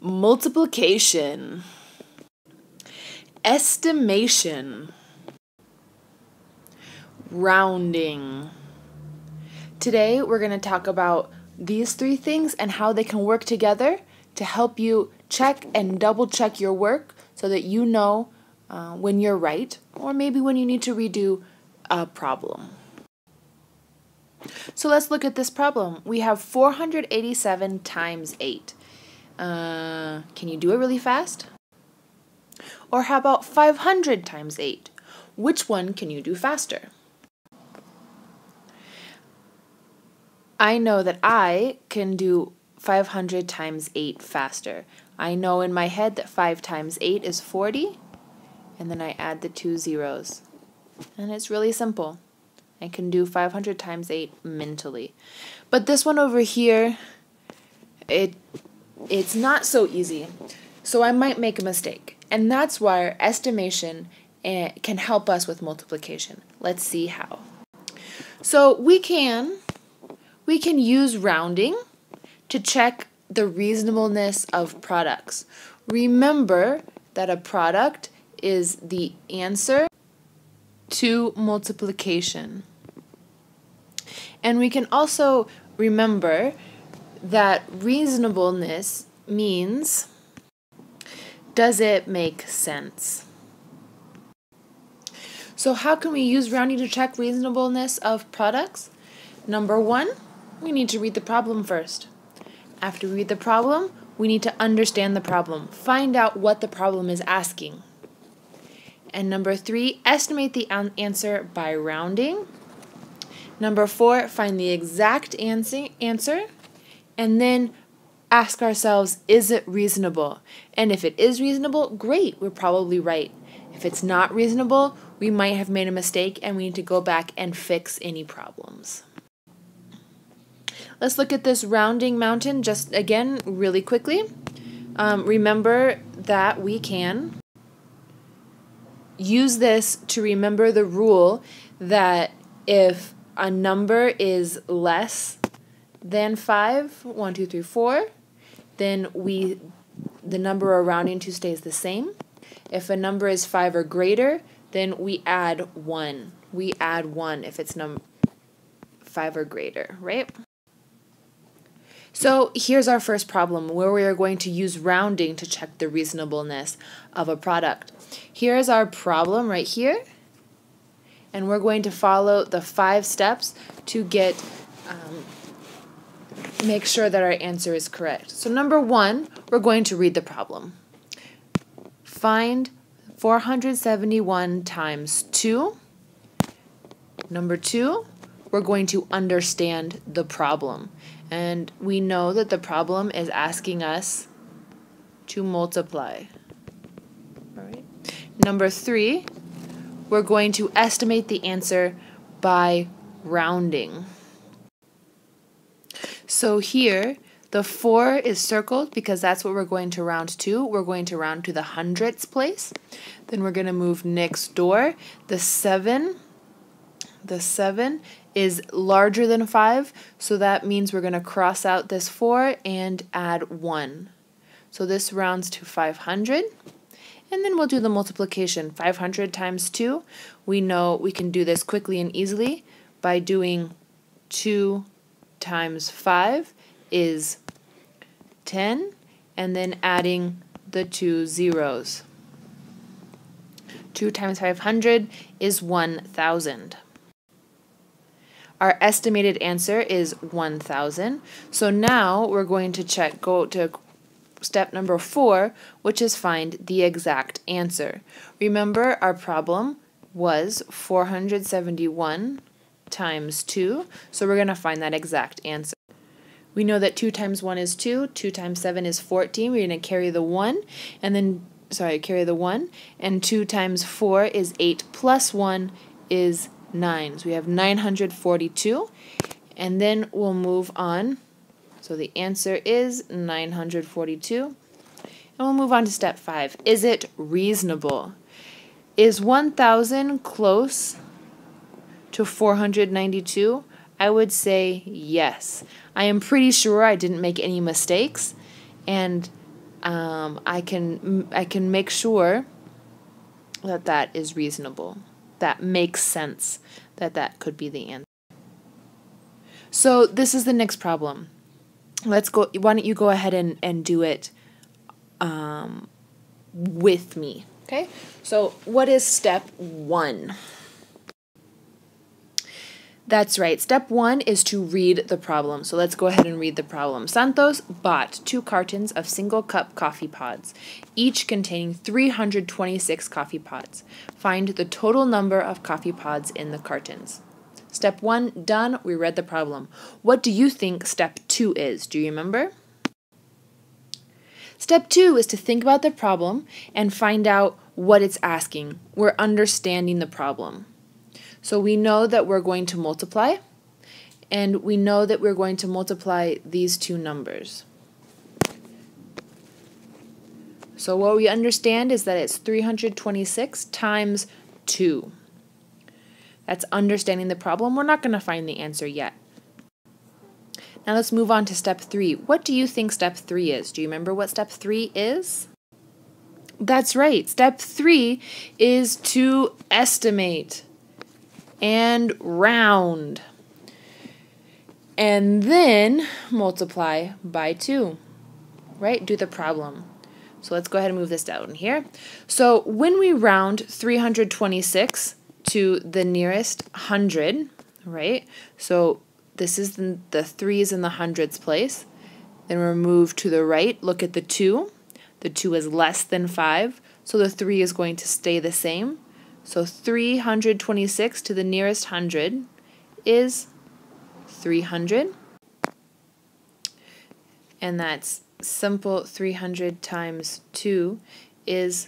multiplication, estimation, rounding. Today we're going to talk about these three things and how they can work together to help you check and double check your work so that you know when you're right or maybe when you need to redo a problem. So let's look at this problem. We have 487 times 8. Can you do it really fast? Or how about 500 times 8? Which one can you do faster? I know that I can do 500 times 8 faster. I know in my head that 5 times 8 is 40, and then I add the 2 zeros. And it's really simple. I can do 500 times 8 mentally. But this one over here, it's not so easy. So I might make a mistake. And that's why estimation can help us with multiplication. Let's see how. So we can use rounding to check the reasonableness of products. Remember that a product is the answer to multiplication. And we can also remember that reasonableness means, does it make sense? So how can we use rounding to check reasonableness of products? Number one, we need to read the problem first. After we read the problem, we need to understand the problem. Find out what the problem is asking. And number three, estimate the answer by rounding. Number four, find the exact answer. And then ask ourselves, is it reasonable? And if it is reasonable, great, we're probably right. If it's not reasonable, we might have made a mistake and we need to go back and fix any problems. Let's look at this rounding mountain just again really quickly. Remember that we can use this to remember the rule that if a number is less than 5, 1, 2, 3, 4, then the number we're rounding to stays the same. If a number is 5 or greater, then we add 1. We add 1 if it's 5 or greater, right? So here's our first problem where we are going to use rounding to check the reasonableness of a product. Here's our problem right here, and we're going to follow the 5 steps to make sure that our answer is correct. So number one, we're going to read the problem. Find 471 times 2. Number two, we're going to understand the problem. And we know that the problem is asking us to multiply. All right. Number three, we're going to estimate the answer by rounding. So here, the 4 is circled because that's what we're going to round to. We're going to round to the hundredths place. Then we're going to move next door. The 7 is larger than 5, so that means we're going to cross out this 4 and add 1. So this rounds to 500. And then we'll do the multiplication. 500 times 2. We know we can do this quickly and easily by doing 2 times 5 is 10, and then adding the 2 zeros. 2 times 500 is 1,000. Our estimated answer is 1,000. So now we're going to go to step number 4, which is find the exact answer. Remember, our problem was 471 times 2, so we're going to find that exact answer. We know that 2 times 1 is 2, 2 times 7 is 14. We're going to carry the 1, and 2 times 4 is 8, plus 1 is 9. So we have 942, and then we'll move on. So the answer is 942. And we'll move on to step 5. Is it reasonable? Is 1,000 close to 492? I would say yes. I am pretty sure I didn't make any mistakes, and I can make sure that that is reasonable. That makes sense that that could be the answer. So this is the next problem. Let's go. Why don't you go ahead and do it with me? Okay. So what is step 1? That's right. Step 1 is to read the problem. So let's go ahead and read the problem. Santos bought 2 cartons of single cup coffee pods, each containing 326 coffee pods. Find the total number of coffee pods in the cartons. Step 1 done. We read the problem. What do you think step 2 is? Do you remember? Step 2 is to think about the problem and find out what it's asking. We're understanding the problem. So we know that we're going to multiply, and we know that we're going to multiply these 2 numbers. So what we understand is that it's 326 times 2. That's understanding the problem. We're not going to find the answer yet. Now let's move on to step 3. What do you think step 3 is? Do you remember what step 3 is? That's right. Step 3 is to estimate and round, and then multiply by 2, right? Do the problem. So let's go ahead and move this down here. So when we round 326 to the nearest 100, right? So this is the 3's in the hundreds place. Then we'll move to the right, look at the 2. The 2 is less than 5, so the 3 is going to stay the same. So 326 to the nearest 100 is 300. And that's simple. 300 times 2 is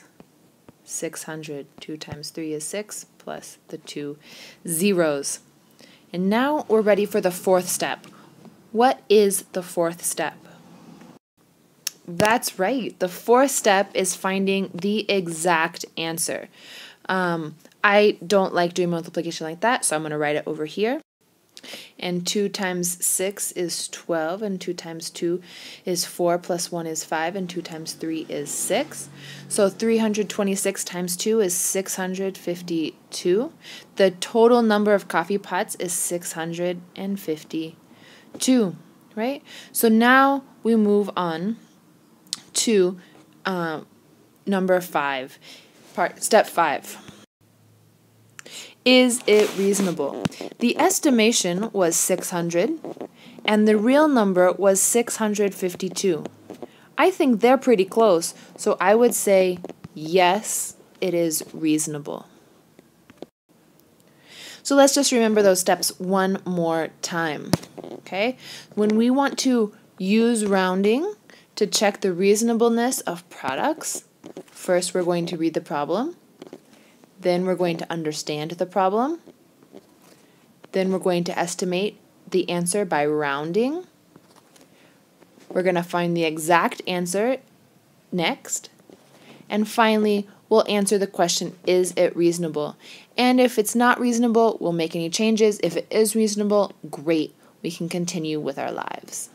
600. 2 times 3 is 6, plus the 2 zeros. And now we're ready for the 4th step. What is the 4th step? That's right. The 4th step is finding the exact answer. I don't like doing multiplication like that, so I'm going to write it over here. And 2 times 6 is 12, and 2 times 2 is 4, plus 1 is 5, and 2 times 3 is 6. So 326 times 2 is 652. The total number of coffee pots is 652, right? So now we move on to number 5. Step 5. Is it reasonable? The estimation was 600, and the real number was 652. I think they're pretty close, so I would say yes, it is reasonable. So let's just remember those steps one more time, okay? When we want to use rounding to check the reasonableness of products, first we're going to read the problem. Then we're going to understand the problem. Then we're going to estimate the answer by rounding. We're going to find the exact answer next. And finally, we'll answer the question, is it reasonable? And if it's not reasonable, we'll make any changes. If it is reasonable, great. We can continue with our lives.